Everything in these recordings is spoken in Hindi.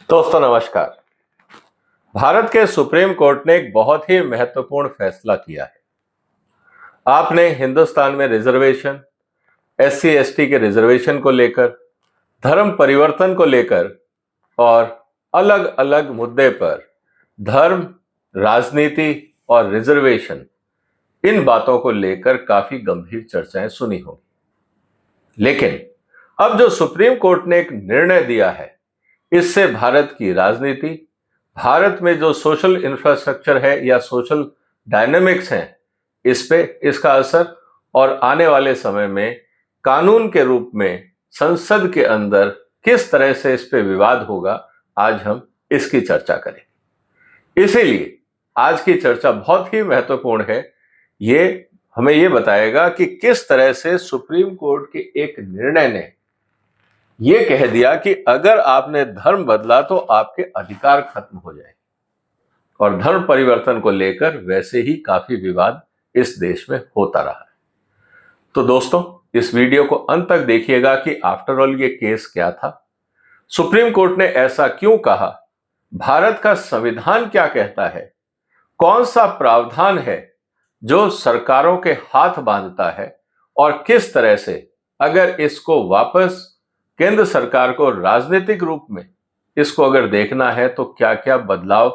दोस्तों नमस्कार। भारत के सुप्रीम कोर्ट ने एक बहुत ही महत्वपूर्ण फैसला किया है। आपने हिंदुस्तान में रिजर्वेशन, एससी एसटी के रिजर्वेशन को लेकर, धर्म परिवर्तन को लेकर और अलग अलग मुद्दे पर धर्म, राजनीति और रिजर्वेशन, इन बातों को लेकर काफी गंभीर चर्चाएं सुनी होंगी। लेकिन अब जो सुप्रीम कोर्ट ने एक निर्णय दिया है, इससे भारत की राजनीति, भारत में जो सोशल इंफ्रास्ट्रक्चर है या सोशल डायनामिक्स हैं, इस पे इसका असर और आने वाले समय में कानून के रूप में संसद के अंदर किस तरह से इस पे विवाद होगा, आज हम इसकी चर्चा करेंगे। इसीलिए आज की चर्चा बहुत ही महत्वपूर्ण है। ये हमें ये बताएगा कि किस तरह से सुप्रीम कोर्ट के एक निर्णय ने ये कह दिया कि अगर आपने धर्म बदला तो आपके अधिकार खत्म हो जाए, और धर्म परिवर्तन को लेकर वैसे ही काफी विवाद इस देश में होता रहा है। तो दोस्तों, इस वीडियो को अंत तक देखिएगा कि आफ्टर ऑल ये केस क्या था, सुप्रीम कोर्ट ने ऐसा क्यों कहा, भारत का संविधान क्या कहता है, कौन सा प्रावधान है जो सरकारों के हाथ बांधता है, और किस तरह से अगर इसको वापस केंद्र सरकार को राजनीतिक रूप में इसको अगर देखना है तो क्या क्या बदलाव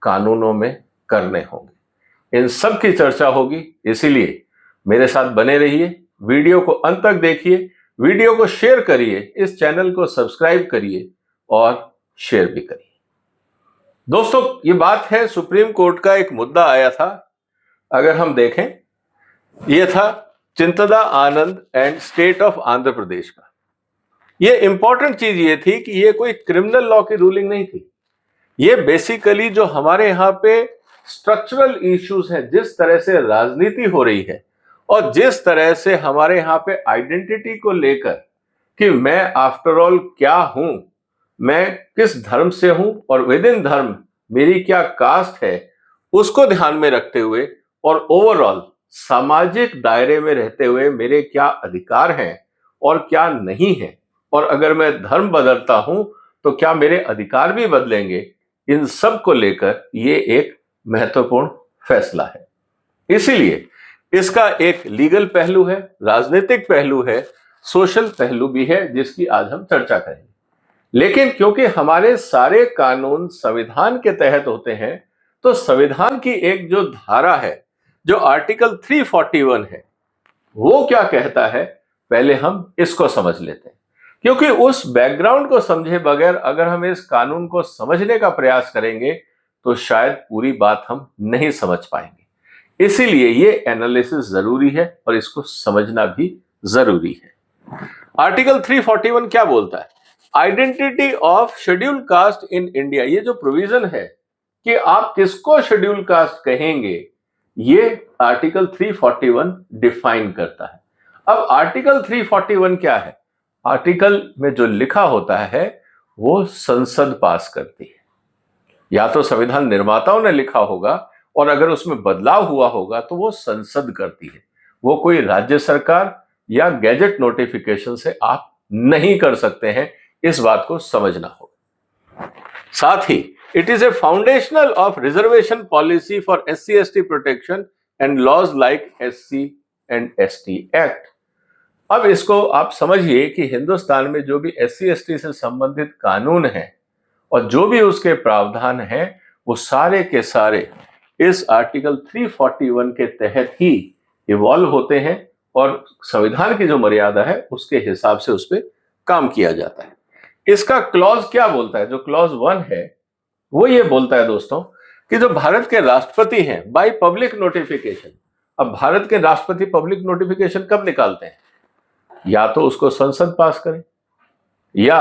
कानूनों में करने होंगे, इन सब की चर्चा होगी। इसीलिए मेरे साथ बने रहिए, वीडियो को अंत तक देखिए, वीडियो को शेयर करिए, इस चैनल को सब्सक्राइब करिए और शेयर भी करिए। दोस्तों, ये बात है, सुप्रीम कोर्ट का एक मुद्दा आया था। अगर हम देखें, यह था चिंतदा आनंद and state of Andhra Pradesh का। ये इंपॉर्टेंट चीज ये थी कि ये कोई क्रिमिनल लॉ की रूलिंग नहीं थी। ये बेसिकली जो हमारे यहाँ पे स्ट्रक्चरल इश्यूज हैं, जिस तरह से राजनीति हो रही है और जिस तरह से हमारे यहाँ पे आइडेंटिटी को लेकर कि मैं आफ्टर ऑल क्या हूं, मैं किस धर्म से हूं और विद इन धर्म मेरी क्या कास्ट है, उसको ध्यान में रखते हुए और ओवरऑल सामाजिक दायरे में रहते हुए मेरे क्या अधिकार हैं और क्या नहीं है, और अगर मैं धर्म बदलता हूं तो क्या मेरे अधिकार भी बदलेंगे, इन सब को लेकर ये एक महत्वपूर्ण फैसला है। इसीलिए इसका एक लीगल पहलू है, राजनीतिक पहलू है, सोशल पहलू भी है, जिसकी आज हम चर्चा करेंगे। लेकिन क्योंकि हमारे सारे कानून संविधान के तहत होते हैं, तो संविधान की एक जो धारा है, जो आर्टिकल 341 है, वो क्या कहता है, पहले हम इसको समझ लेते हैं। क्योंकि उस बैकग्राउंड को समझे बगैर अगर हम इस कानून को समझने का प्रयास करेंगे तो शायद पूरी बात हम नहीं समझ पाएंगे। इसीलिए ये एनालिसिस जरूरी है और इसको समझना भी जरूरी है। आर्टिकल 341 क्या बोलता है? Identity of schedule caste in India. ये जो प्रोविजन है कि आप किसको शेड्यूल कास्ट कहेंगे, ये आर्टिकल 341 डिफाइन करता है। अब आर्टिकल 341 क्या है? आर्टिकल में जो लिखा होता है वो संसद पास करती है। या तो संविधान निर्माताओं ने लिखा होगा, और अगर उसमें बदलाव हुआ होगा तो वो संसद करती है। वो कोई राज्य सरकार या गैजेट नोटिफिकेशन से आप नहीं कर सकते हैं, इस बात को समझना होगा। साथ ही it is a foundational of reservation policy for SC ST protection and laws like SC and ST act. अब इसको आप समझिए कि हिंदुस्तान में जो भी एससी एसटी से संबंधित कानून हैं और जो भी उसके प्रावधान हैं, वो सारे के सारे इस आर्टिकल 341 के तहत ही इवॉल्व होते हैं और संविधान की जो मर्यादा है उसके हिसाब से उस पर काम किया जाता है। इसका क्लॉज क्या बोलता है? जो क्लॉज 1 है वो ये बोलता है दोस्तों कि जो भारत के राष्ट्रपति हैं बाय पब्लिक नोटिफिकेशन। अब भारत के राष्ट्रपति पब्लिक नोटिफिकेशन कब निकालते हैं? या तो उसको संसद पास करे, या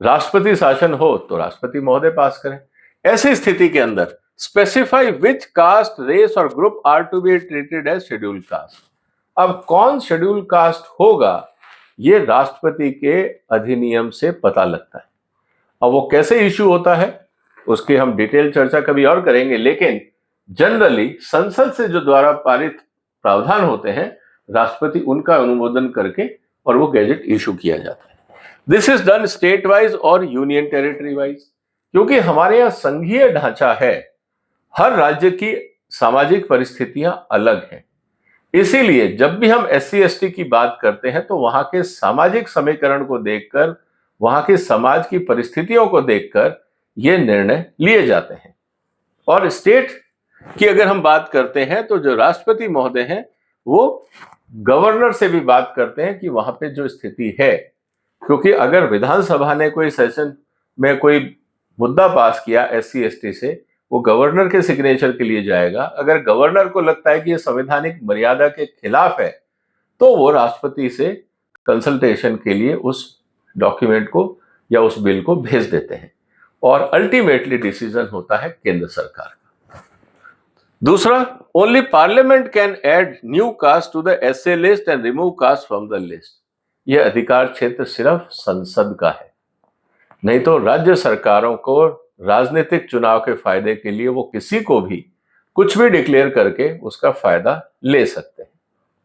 राष्ट्रपति शासन हो तो राष्ट्रपति महोदय पास करें। ऐसी स्थिति के अंदर स्पेसिफाई विच कास्ट, रेस और group are to be treated as schedule caste. अब कौन शेड्यूल कास्ट होगा, ये राष्ट्रपति के अधिनियम से पता लगता है। अब वो कैसे इश्यू होता है उसकी हम डिटेल चर्चा कभी और करेंगे, लेकिन जनरली संसद से जो द्वारा पारित प्रावधान होते हैं, राष्ट्रपति उनका अनुमोदन करके और वो गैजेट इशू किया जाता है। This is done state wise और यूनियन टेरिटरी वाइज। क्योंकि हमारे यहाँ संघीय ढांचा है, हर राज्य की सामाजिक परिस्थितियां अलग हैं। इसीलिए जब भी हम एससी एसटी की बात करते हैं तो वहां के सामाजिक समीकरण को देखकर, वहां के समाज की परिस्थितियों को देखकर ये निर्णय लिए जाते हैं। और स्टेट की अगर हम बात करते हैं तो जो राष्ट्रपति महोदय हैं वो गवर्नर से भी बात करते हैं कि वहां पे जो स्थिति है, क्योंकि अगर विधानसभा ने कोई सेशन में कोई मुद्दा पास किया एससी एसटी से, वो गवर्नर के सिग्नेचर के लिए जाएगा। अगर गवर्नर को लगता है कि ये संवैधानिक मर्यादा के खिलाफ है तो वो राष्ट्रपति से कंसल्टेशन के लिए उस डॉक्यूमेंट को या उस बिल को भेज देते हैं और अल्टीमेटली डिसीजन होता है केंद्र सरकार का। दूसरा, only parliament can add new caste to the SA list and remove caste from the list. यह अधिकार क्षेत्र सिर्फ संसद का है, नहीं तो राज्य सरकारों को राजनीतिक चुनाव के फायदे के लिए वो किसी को भी कुछ भी डिक्लेयर करके उसका फायदा ले सकते हैं,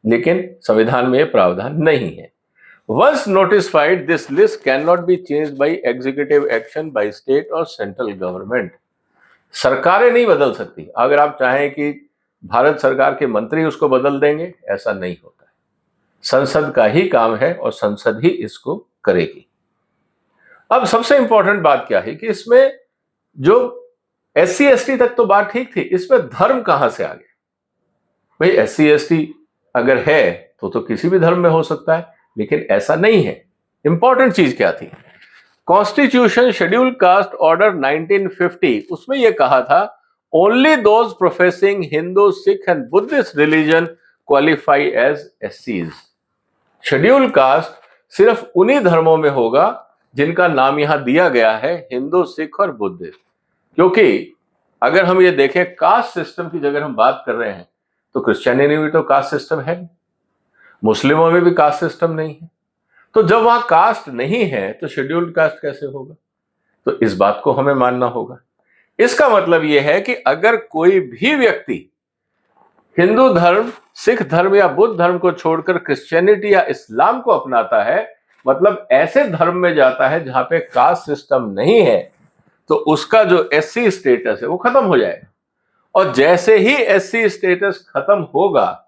लेकिन संविधान में यह प्रावधान नहीं है। Once notified, this list cannot be changed by executive action by state or central government. सरकारें नहीं बदल सकती। अगर आप चाहें कि भारत सरकार के मंत्री उसको बदल देंगे, ऐसा नहीं होता है। संसद का ही काम है और संसद ही इसको करेगी। अब सबसे इंपॉर्टेंट बात क्या है कि इसमें जो एससी एसटी तक तो बात ठीक थी, इसमें धर्म कहां से आ गया? भाई एससी एसटी अगर है तो किसी भी धर्म में हो सकता है, लेकिन ऐसा नहीं है। इंपॉर्टेंट चीज क्या थी? कॉन्स्टिट्यूशन शेड्यूल कास्ट ऑर्डर 1950, उसमें यह कहा था only those professing Hindu, Sikh and Buddhist religion qualify as एससीज। शेड्यूल कास्ट सिर्फ उन्हीं धर्मों में होगा जिनका नाम यहां दिया गया है, हिंदू, सिख और बुद्धिस्ट। क्योंकि अगर हम ये देखें कास्ट सिस्टम की जगह हम बात कर रहे हैं तो क्रिश्चियनिटी में भी तो कास्ट सिस्टम है, मुस्लिमों में भी कास्ट सिस्टम नहीं है। तो जब वहां कास्ट नहीं है तो शेड्यूल्ड कास्ट कैसे होगा? तो इस बात को हमें मानना होगा। इसका मतलब यह है कि अगर कोई भी व्यक्ति हिंदू धर्म, सिख धर्म या बुद्ध धर्म को छोड़कर क्रिश्चियनिटी या इस्लाम को अपनाता है, मतलब ऐसे धर्म में जाता है जहां पे कास्ट सिस्टम नहीं है, तो उसका जो एससी स्टेटस है वो खत्म हो जाएगा। और जैसे ही एससी स्टेटस खत्म होगा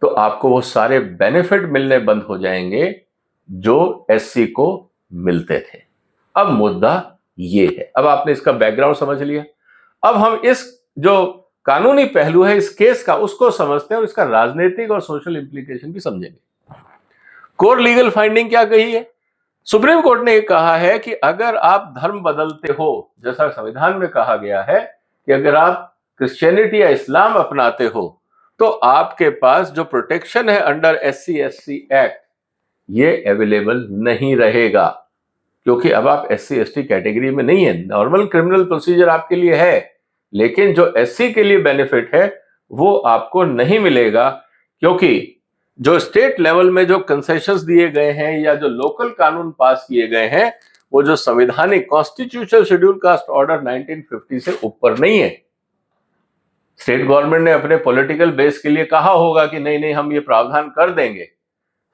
तो आपको वो सारे बेनिफिट मिलने बंद हो जाएंगे जो एससी को मिलते थे। अब मुद्दा ये है, अब आपने इसका बैकग्राउंड समझ लिया। अब हम इस जो कानूनी पहलू है इस केस का उसको समझते हैं और इसका राजनीतिक और सोशल इंप्लीकेशन भी समझेंगे। कोर लीगल फाइंडिंग क्या कही है? सुप्रीम कोर्ट ने कहा है कि अगर आप धर्म बदलते हो, जैसा संविधान में कहा गया है कि अगर आप क्रिश्चियनिटी या इस्लाम अपनाते हो तो आपके पास जो प्रोटेक्शन है अंडर एससी एसटी एक्ट ये अवेलेबल नहीं रहेगा, क्योंकि अब आप एससी एसटी कैटेगरी में नहीं है। नॉर्मल क्रिमिनल प्रोसीजर आपके लिए है, लेकिन जो एससी के लिए बेनिफिट है वो आपको नहीं मिलेगा, क्योंकि जो स्टेट लेवल में जो कंसेशंस दिए गए हैं या जो लोकल कानून पास किए गए हैं वो जो संवैधानिक कॉन्स्टिट्यूशनल शेड्यूल कास्ट ऑर्डर 1950 से ऊपर नहीं है। स्टेट गवर्नमेंट ने अपने पॉलिटिकल बेस के लिए कहा होगा कि नहीं नहीं हम ये प्रावधान कर देंगे।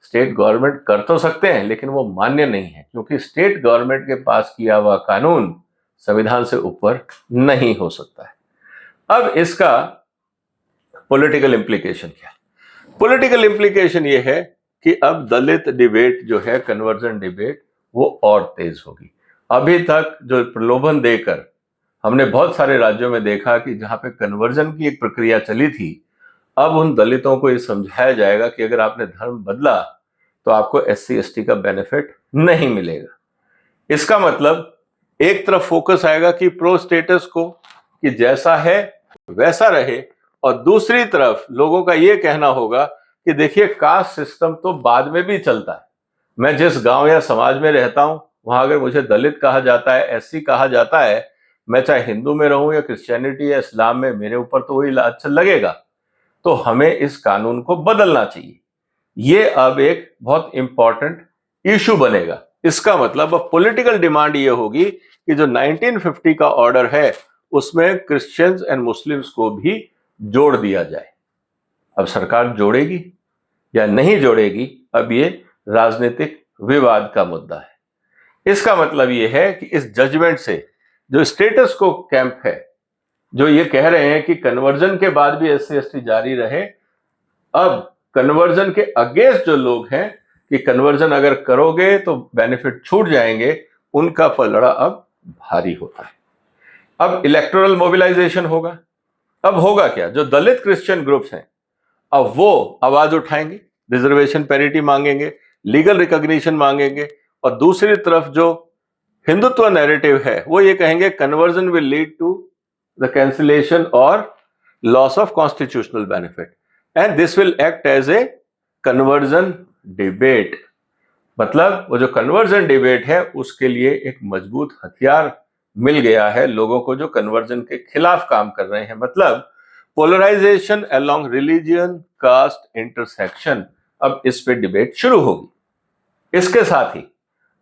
स्टेट गवर्नमेंट कर तो सकते हैं लेकिन वो मान्य नहीं है, क्योंकि स्टेट गवर्नमेंट के पास किया हुआ कानून संविधान से ऊपर नहीं हो सकता है। अब इसका पॉलिटिकल इंप्लीकेशन क्या है? पॉलिटिकल इंप्लीकेशन ये है कि अब दलित डिबेट जो है, कन्वर्जन डिबेट, वो और तेज होगी। अभी तक जो प्रलोभन देकर हमने बहुत सारे राज्यों में देखा कि जहां पे कन्वर्जन की एक प्रक्रिया चली थी, अब उन दलितों को ये समझाया जाएगा कि अगर आपने धर्म बदला तो आपको एससी एसटी का बेनिफिट नहीं मिलेगा। इसका मतलब एक तरफ फोकस आएगा कि प्रो स्टेटस को कि जैसा है वैसा रहे, और दूसरी तरफ लोगों का ये कहना होगा कि देखिए कास्ट सिस्टम तो बाद में भी चलता है। मैं जिस गांव या समाज में रहता हूं वहां अगर मुझे दलित कहा जाता है, एससी कहा जाता है, मैं चाहे हिंदू में रहूं या क्रिश्चियनिटी या इस्लाम में, मेरे ऊपर तो वही अच्छा लगेगा। तो हमें इस कानून को बदलना चाहिए। ये अब एक बहुत इंपॉर्टेंट इशू बनेगा। इसका मतलब अब पॉलिटिकल डिमांड ये होगी कि जो 1950 का ऑर्डर है उसमें क्रिश्चियंस एंड मुस्लिम्स को भी जोड़ दिया जाए। अब सरकार जोड़ेगी या नहीं जोड़ेगी, अब ये राजनीतिक विवाद का मुद्दा है। इसका मतलब ये है कि इस जजमेंट से जो स्टेटस को कैंप है, जो ये कह रहे हैं कि कन्वर्जन के बाद भी SC/ST जारी रहे, अब कन्वर्जन के अगेंस्ट जो लोग हैं कि कन्वर्जन अगर करोगे तो बेनिफिट छूट जाएंगे, उनका पलड़ा अब भारी होता है। अब इलेक्टोरल मोबिलाइजेशन होगा। अब होगा क्या, जो दलित क्रिश्चियन ग्रुप्स हैं अब वो आवाज उठाएंगे, रिजर्वेशन पैरिटी मांगेंगे, लीगल रिकॉग्निशन मांगेंगे, और दूसरी तरफ जो हिंदुत्व नैरेटिव है वो ये कहेंगे conversion will lead to the cancellation और loss of constitutional benefit and this will act as a conversion debate. मतलब वो जो कन्वर्जन डिबेट है उसके लिए एक मजबूत हथियार मिल गया है लोगों को जो कन्वर्जन के खिलाफ काम कर रहे हैं। मतलब polarisation along religion, caste, intersection, अब इस पे डिबेट शुरू होगी। इसके साथ ही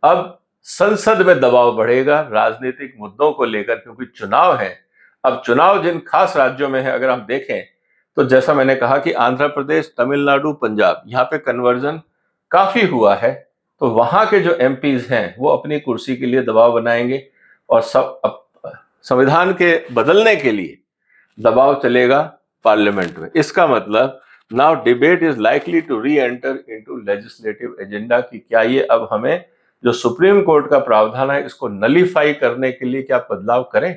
अब संसद में दबाव बढ़ेगा राजनीतिक मुद्दों को लेकर, क्योंकि चुनाव है। अब चुनाव जिन खास राज्यों में है, अगर हम देखें तो जैसा मैंने कहा कि आंध्र प्रदेश, तमिलनाडु, पंजाब, यहाँ पे कन्वर्जन काफी हुआ है, तो वहां के जो MPs हैं वो अपनी कुर्सी के लिए दबाव बनाएंगे और संविधान के बदलने के लिए दबाव चलेगा पार्लियामेंट में। इसका मतलब now debate is likely to reenter into legislative agenda कि क्या ये अब हमें जो सुप्रीम कोर्ट का प्रावधान है इसको नलीफाई करने के लिए क्या बदलाव करें,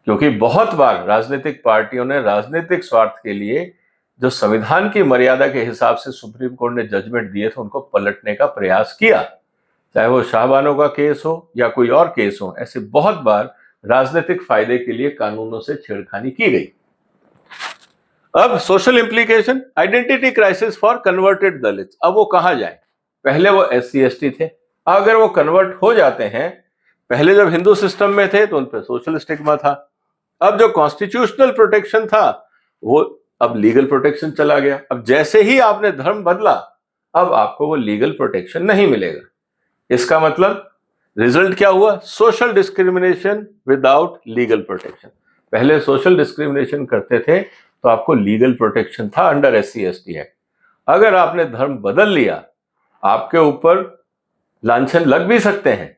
क्योंकि बहुत बार राजनीतिक पार्टियों ने राजनीतिक स्वार्थ के लिए जो संविधान की मर्यादा के हिसाब से सुप्रीम कोर्ट ने जजमेंट दिए थे उनको पलटने का प्रयास किया, चाहे वो शाहबानो का केस हो या कोई और केस हो। ऐसे बहुत बार राजनीतिक फायदे के लिए कानूनों से छेड़खानी की गई। अब social implication, identity crisis for converted Dalits. अब वो कहां जाए, पहले वो SC/ST थे, अगर वो कन्वर्ट हो जाते हैं, पहले जब हिंदू सिस्टम में थे तो उन पर सोशल स्टिग्मा था, अब जो कॉन्स्टिट्यूशनल प्रोटेक्शन था वो अब लीगल प्रोटेक्शन चला गया। अब जैसे ही आपने धर्म बदला अब आपको वो लीगल प्रोटेक्शन नहीं मिलेगा। इसका मतलब रिजल्ट क्या हुआ, social discrimination without legal protection. पहले सोशल डिस्क्रिमिनेशन करते थे तो आपको लीगल प्रोटेक्शन था अंडर SC/ST एक्ट, अगर आपने धर्म बदल लिया आपके ऊपर लांछन लग भी सकते हैं,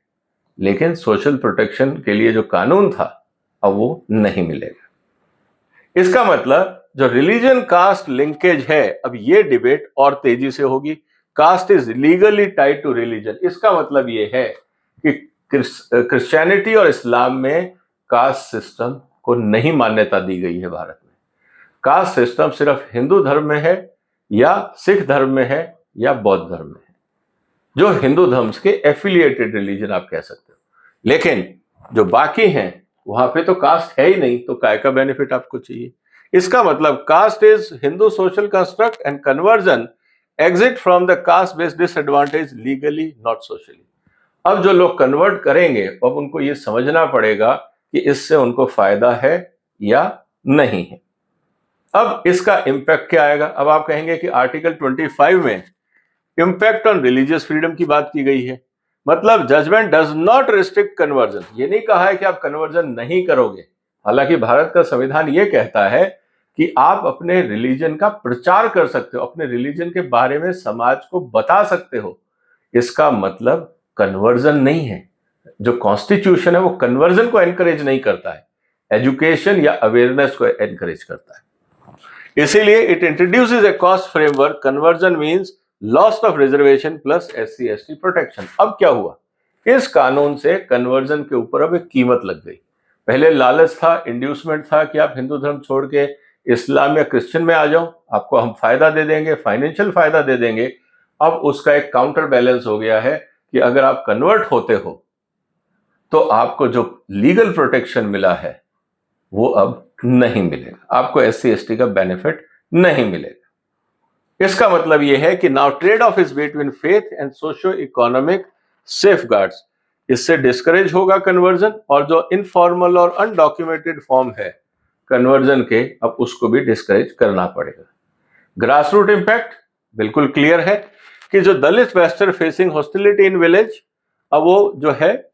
लेकिन सोशल प्रोटेक्शन के लिए जो कानून था अब वो नहीं मिलेगा। इसका मतलब जो रिलीजन कास्ट लिंकेज है, अब ये डिबेट और तेजी से होगी। Caste is legally tied to religion, इसका मतलब ये है कि क्रिश्चियनिटी और इस्लाम में कास्ट सिस्टम को नहीं मान्यता दी गई है भारत में। कास्ट सिस्टम सिर्फ हिंदू धर्म में है या सिख धर्म में है या बौद्ध धर्म में है, जो हिंदू धर्म के एफिलिएटेड रिलीजन आप कह सकते हो। लेकिन जो बाकी हैं वहां पे तो कास्ट है ही नहीं, तो काय का बेनिफिट आपको चाहिए। इसका मतलब caste is Hindu social construct and conversion exit from the caste based disadvantage legally not socially. अब जो लोग कन्वर्ट करेंगे अब उनको ये समझना पड़ेगा कि इससे उनको फायदा है या नहीं है। अब इसका इंपैक्ट क्या आएगा, अब आप कहेंगे कि आर्टिकल 25 में इंपैक्ट ऑन रिलीजियस फ्रीडम की बात की गई है। मतलब judgement does not restrict conversion, ये नहीं कहा है कि आप कन्वर्जन नहीं करोगे। हालांकि भारत का संविधान ये कहता है कि आप अपने रिलीजन का प्रचार कर सकते हो, अपने रिलीजन के बारे में समाज को बता सकते हो। इसका मतलब कन्वर्जन नहीं है। जो कॉन्स्टिट्यूशन है वो कन्वर्जन को एनकरेज नहीं करता है, एजुकेशन या अवेयरनेस को एनकरेज करता है। इसीलिए it introduces A cost framework, conversion means loss of reservation plus SC/ST protection. अब क्या हुआ, इस कानून से कन्वर्जन के ऊपर अब एक कीमत लग गई। पहले लालच था, इंड्यूसमेंट था कि आप हिंदू धर्म छोड़ के इस्लाम या क्रिश्चियन में आ जाओ, आपको हम फायदा दे देंगे, फाइनेंशियल फायदा दे देंगे। अब उसका एक काउंटर बैलेंस हो गया है कि अगर आप कन्वर्ट होते हो तो आपको जो लीगल प्रोटेक्शन मिला है वो अब नहीं मिलेगा, आपको SC/ST का बेनिफिट नहीं मिलेगा। इसका मतलब यह है कि now trade off is between faith and socio economic safeguards. इससे डिस्करेज होगा कन्वर्जन, और जो इनफॉर्मल और अनडॉक्यूमेंटेड फॉर्म है कन्वर्जन के, अब उसको भी डिस्करेज करना पड़ेगा। ग्रास रूट इंपैक्ट बिल्कुल क्लियर है कि जो दलित वेस्टर फेसिंग हॉस्टिलिटी इन विलेज, अब वो जो है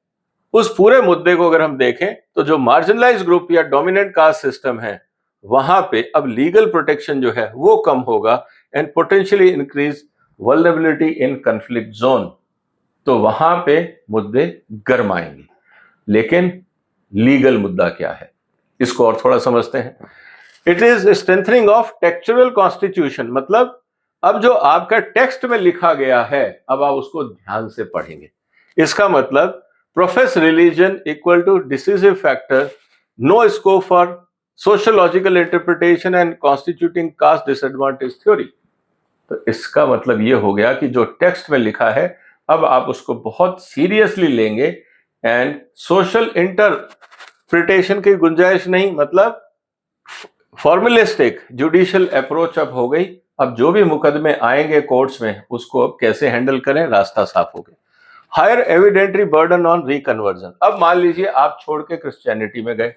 उस पूरे मुद्दे को अगर हम देखें तो जो मार्जिनलाइज ग्रुप या डोमिनेंट कास्ट सिस्टम है वहां पे अब लीगल प्रोटेक्शन जो है वो कम होगा and potentially increase vulnerability in conflict zone. तो वहां पे मुद्दे गर्म आएंगे। लेकिन लीगल मुद्दा क्या है, इसको और थोड़ा समझते हैं। It is strengthening of textual constitution, मतलब अब जो आपका टेक्स्ट में लिखा गया है अब आप उसको ध्यान से पढ़ेंगे। इसका मतलब profess religion equal to decisive factor, no scope for sociological interpretation and constituting caste disadvantage theory. तो इसका मतलब ये हो गया कि जो टेक्स्ट में लिखा है अब आप उसको बहुत सीरियसली लेंगे एंड सोशल इंटरप्रिटेशन की गुंजाइश नहीं, मतलब फॉर्मुलिस्टिक जुडिशियल अप्रोच अब हो गई। अब जो भी मुकदमे आएंगे कोर्ट्स में उसको अब कैसे हैंडल करें, रास्ता साफ हो गया। हायर एविडेंटरी बर्डन ऑन रिकन्वर्जन, अब मान लीजिए आप छोड़ के क्रिश्चियनिटी में गए,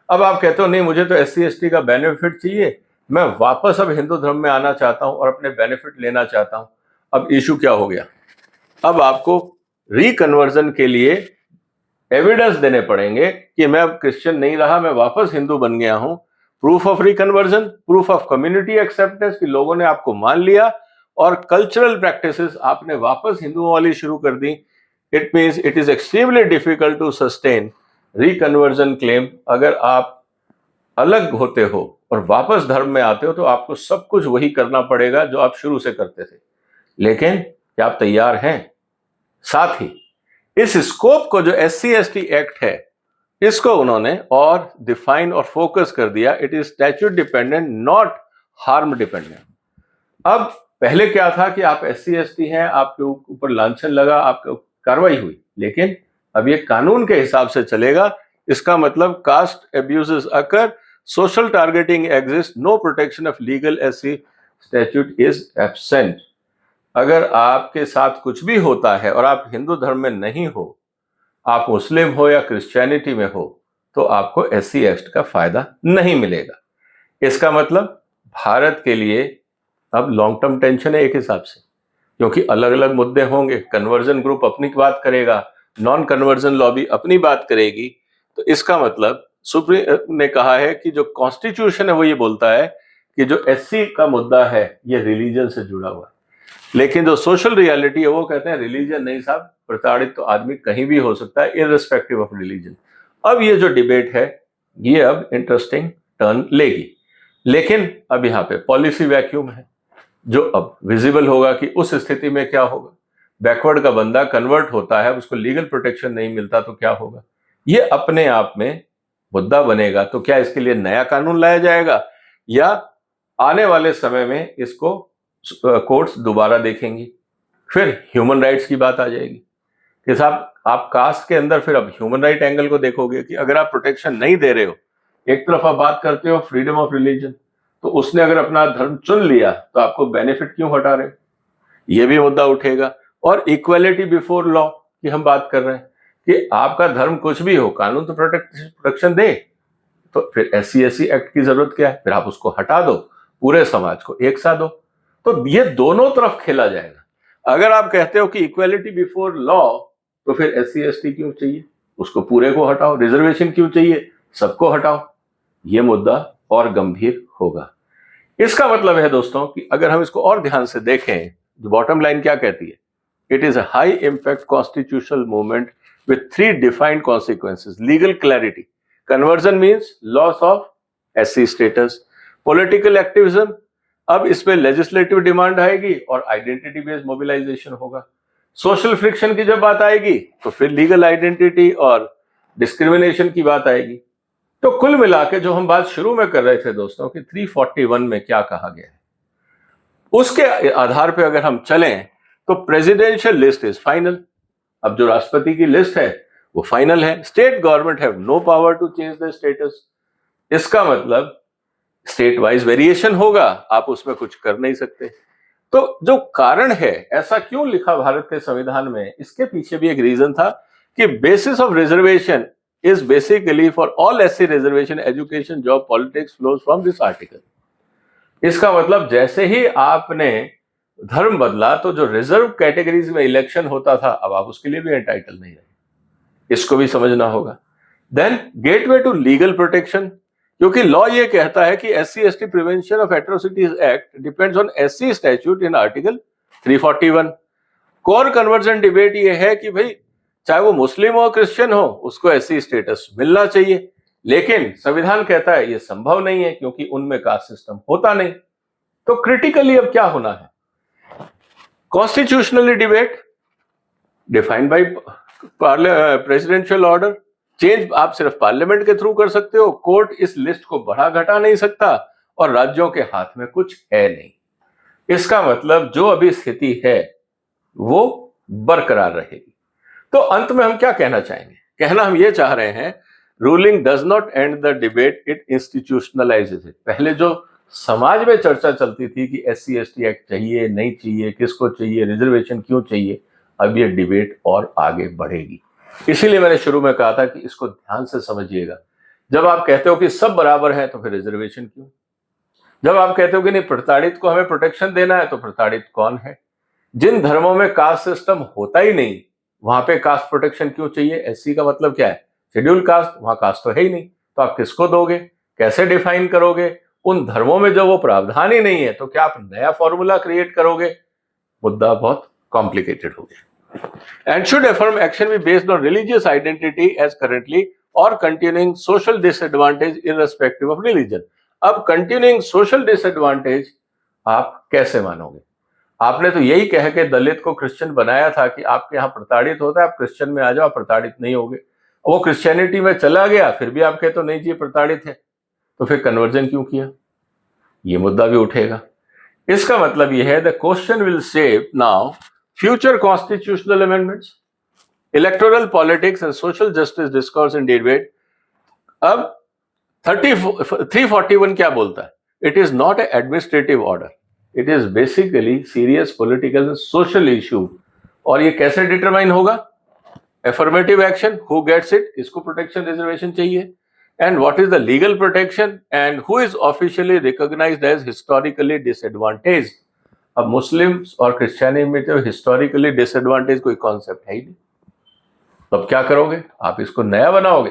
अब आप कहते हो नहीं मुझे तो SC/ST का बेनिफिट चाहिए, मैं वापस अब हिंदू धर्म में आना चाहता हूं और अपने बेनिफिट लेना चाहता हूं। अब इशू क्या हो गया, अब आपको रिकन्वर्जन के लिए एविडेंस देने पड़ेंगे कि मैं अब क्रिश्चियन नहीं रहा, मैं वापस हिंदू बन गया हूं। Proof of reconversion, proof of community acceptance कि लोगों ने आपको मान लिया और कल्चरल प्रैक्टिसेस आपने वापस हिंदुओं वाली शुरू कर दी। It means it is extremely difficult to sustain reconversion claim. अगर आप अलग होते हो और वापस धर्म में आते हो तो आपको सब कुछ वही करना पड़ेगा जो आप शुरू से करते थे। लेकिन क्या आप तैयार हैं? साथ ही इस स्कोप को जो SC/ST एक्ट है इसको उन्होंने और डिफाइन और फोकस कर दिया। It is statute dependent not harm dependent. अब पहले क्या था कि आप SC/ST हैं, आपके ऊपर लांछन लगा, आपको कार्रवाई हुई, लेकिन अब ये कानून के हिसाब से चलेगा। इसका मतलब caste abuses occur, social targeting exist, no protection of legal SC statute is absent. अगर आपके साथ कुछ भी होता है और आप हिंदू धर्म में नहीं हो, आप मुस्लिम हो या क्रिश्चियनिटी में हो, तो आपको SC एक्ट का फायदा नहीं मिलेगा। इसका मतलब भारत के लिए अब लॉन्ग टर्म टेंशन है एक हिसाब से, क्योंकि अलग अलग मुद्दे होंगे। कन्वर्जन ग्रुप अपनी बात करेगा, नॉन कन्वर्जन लॉबी अपनी बात करेगी। तो इसका मतलब सुप्रीम ने कहा है कि जो कॉन्स्टिट्यूशन है वो ये बोलता है कि जो SC का मुद्दा है ये रिलीजन से जुड़ा हुआ है, लेकिन जो सोशल रियलिटी है वो कहते हैं रिलीजन नहीं साहब, प्रताड़ित तो आदमी कहीं भी हो सकता है इररिस्पेक्टिव ऑफ रिलीजन। अब ये जो डिबेट है ये अब इंटरेस्टिंग टर्न लेगी, लेकिन अब यहाँ पे पॉलिसी वैक्यूम है जो अब विजिबल होगा कि उस स्थिति में क्या होगा। बैकवर्ड का बंदा कन्वर्ट होता है, उसको लीगल प्रोटेक्शन नहीं मिलता तो क्या होगा, ये अपने आप में मुद्दा बनेगा। तो क्या इसके लिए नया कानून लाया जाएगा या आने वाले समय में इसको कोर्ट्स दोबारा देखेंगी। फिर ह्यूमन राइट्स की बात आ जाएगी कि साहब आप कास्ट के अंदर फिर अब ह्यूमन राइट एंगल को देखोगे कि अगर आप प्रोटेक्शन नहीं दे रहे हो, एक तरफ आप बात करते हो फ्रीडम ऑफ रिलीजन, तो उसने अगर अपना धर्म चुन लिया तो आपको बेनिफिट क्यों हटा रहे हो, ये भी मुद्दा उठेगा। और इक्वालिटी बिफोर लॉ की हम बात कर रहे हैं कि आपका धर्म कुछ भी हो, कानून तो प्रोटेक्शन दे, तो फिर SC/ST एक्ट की जरूरत क्या है, फिर आप उसको हटा दो, पूरे समाज को एक साथ दो। तो ये दोनों तरफ खेला जाएगा। अगर आप कहते हो कि इक्वालिटी बिफोर लॉ, तो फिर SC/ST क्यों चाहिए, उसको पूरे को हटाओ। रिजर्वेशन क्यों चाहिए, सबको हटाओ। ये मुद्दा और गंभीर होगा। इसका मतलब है दोस्तों कि अगर हम इसको और ध्यान से देखें, बॉटम लाइन क्या कहती है, it is a high impact constitutional movement with 3 defined consequences. Legal clarity, conversion means loss of SC status. Political activism, अब इसमें लेजिस्लेटिव डिमांड आएगी और आइडेंटिटी बेस्ड मोबिलाइजेशन होगा। सोशल फ्रिक्शन की जब बात आएगी तो फिर लीगल आइडेंटिटी और डिस्क्रिमिनेशन की बात आएगी। तो कुल मिला के जो हम बात शुरू में कर रहे थे दोस्तों कि 341 में क्या कहा गया है, उसके आधार पर अगर हम चलें तो प्रेसिडेंशियल लिस्ट इज फाइनल। अब जो राष्ट्रपति की लिस्ट है वो फाइनल है। State government have no power to change the status. इसका मतलब स्टेट वाइज वेरिएशन होगा, आप उसमें कुछ कर नहीं सकते। तो जो कारण है, ऐसा क्यों लिखा भारत के संविधान में, इसके पीछे भी एक रीजन था कि basis of reservation is basically for all SC reservation, education, job, politics flows from this article. इसका मतलब जैसे ही आपने धर्म बदला तो जो रिजर्व कैटेगरीज में इलेक्शन होता था अब आप उसके लिए भी एंटाइटल नहीं रहे। इसको भी समझना होगा। Then gateway to legal protection, क्योंकि लॉ ये कहता है कि SC/ST prevention of atrocities act depends on SC statute in article 341। Core conversion debate ये है कि भाई चाहे वो मुस्लिम हो क्रिश्चियन हो, उसको एससी स्टेटस मिलना चाहिए। लेकिन संविधान कहता है ये संभव नहीं है क्योंकि उनमें कास्ट सिस्टम होता नहीं। तो क्रिटिकली अब क्या होना है? Constitutionally debate defined by presidential order, change आप सिर्फ पार्लियामेंट के थ्रू कर सकते हो। कोर्ट इस लिस्ट को बढ़ा घटा नहीं सकता और राज्यों के हाथ में कुछ है नहीं। इसका मतलब जो अभी स्थिति है वो बरकरार रहेगी। तो अंत में हम क्या कहना चाहेंगे? कहना हम ये चाह रहे हैं, ruling does not end the debate, it institutionalises it. पहले जो समाज में चर्चा चलती थी कि एससी एसटी एक्ट चाहिए नहीं चाहिए, किसको चाहिए, रिजर्वेशन क्यों चाहिए, अब ये डिबेट और आगे बढ़ेगी। इसीलिए मैंने शुरू में कहा था कि इसको ध्यान से समझिएगा। जब आप कहते हो कि सब बराबर है तो फिर रिजर्वेशन क्यों? जब आप कहते हो कि नहीं प्रताड़ित को हमें प्रोटेक्शन देना है, तो प्रताड़ित कौन है? जिन धर्मों में कास्ट सिस्टम होता ही नहीं वहां पे कास्ट प्रोटेक्शन क्यों चाहिए? एससी का मतलब क्या है? शेड्यूल कास्ट, वहां कास्ट तो है ही नहीं, तो आप किसको दोगे, कैसे डिफाइन करोगे? उन धर्मों में जो वो प्रावधान ही नहीं है तो क्या आप नया फॉर्मूला क्रिएट करोगे? मुद्दा बहुत कॉम्प्लिकेटेड हो गया। And should affirm action be based on religious identity as currently or continuing social disadvantage irrespective of religion? अब continuing social disadvantage आप कैसे मानोगे? आपने तो यही कह के दलित को क्रिश्चियन बनाया था कि आपके यहाँ प्रताड़ित होता है, आप क्रिश्चियन में आ जाओ, आप प्रताड़ित नहीं होगे। वो क्रिश्चियनिटी में चला गया, फिर भी आप कहते तो नहीं जी प्रताड़ित है, तो फिर कन्वर्जन क्यों किया? ये मुद्दा भी उठेगा। इसका मतलब यह है the question will shape now future constitutional amendments, electoral politics and social justice discourse and debate. अब 341 क्या बोलता है? It is not an administrative order. It is basically serious political and social issue. और ये कैसे डिटरमाइन होगा? Affirmative action, who gets it? इसको protection reservation चाहिए. And what is the legal protection? And who is officially recognized as historically disadvantaged? अब मुस्लिम्स और क्रिश्चियनी में तो हिस्टोरिकली डिसएडवांटेज कोई कॉन्सेप्ट है ही नहीं, तो अब क्या करोगे? आप इसको नया बनाओगे?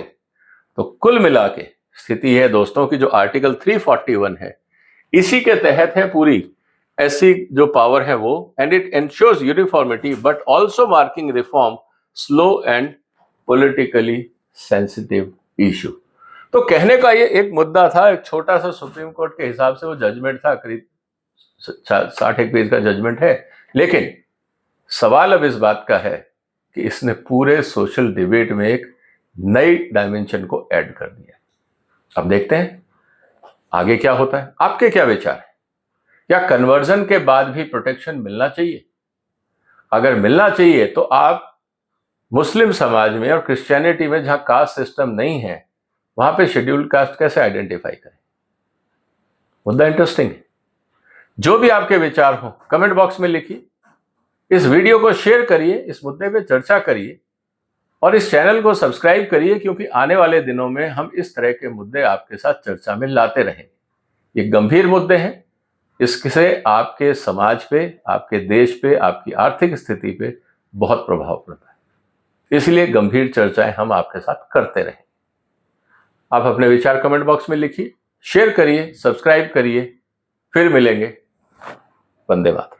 तो कुल मिला के स्थिति है दोस्तों की जो आर्टिकल 341 है इसी के तहत है पूरी ऐसी जो पावर है वो, and it ensures uniformity but also marking reform slow and politically sensitive issue. तो कहने का ये एक मुद्दा था, एक छोटा सा सुप्रीम कोर्ट के हिसाब से वो जजमेंट था, करीब 60 पेज का जजमेंट है, लेकिन सवाल अब इस बात का है कि इसने पूरे सोशल डिबेट में एक नई डायमेंशन को ऐड कर दिया। अब देखते हैं आगे क्या होता है। आपके क्या विचार है? क्या कन्वर्जन के बाद भी प्रोटेक्शन मिलना चाहिए? अगर मिलना चाहिए तो आप मुस्लिम समाज में और क्रिश्चियनिटी में जहां कास्ट सिस्टम नहीं है वहां पे शेड्यूल्ड कास्ट कैसे आइडेंटिफाई करें? मुद्दा इंटरेस्टिंग है। जो भी आपके विचार हो कमेंट बॉक्स में लिखिए, इस वीडियो को शेयर करिए, इस मुद्दे पे चर्चा करिए और इस चैनल को सब्सक्राइब करिए, क्योंकि आने वाले दिनों में हम इस तरह के मुद्दे आपके साथ चर्चा में लाते रहेंगे। ये गंभीर मुद्दे हैं, इससे आपके समाज पे, आपके देश पे, आपकी आर्थिक स्थिति पे बहुत प्रभाव पड़ता है, इसलिए गंभीर चर्चाएं हम आपके साथ करते रहें। आप अपने विचार कमेंट बॉक्स में लिखिए, शेयर करिए, सब्सक्राइब करिए। फिर मिलेंगे। वंदे मातरम।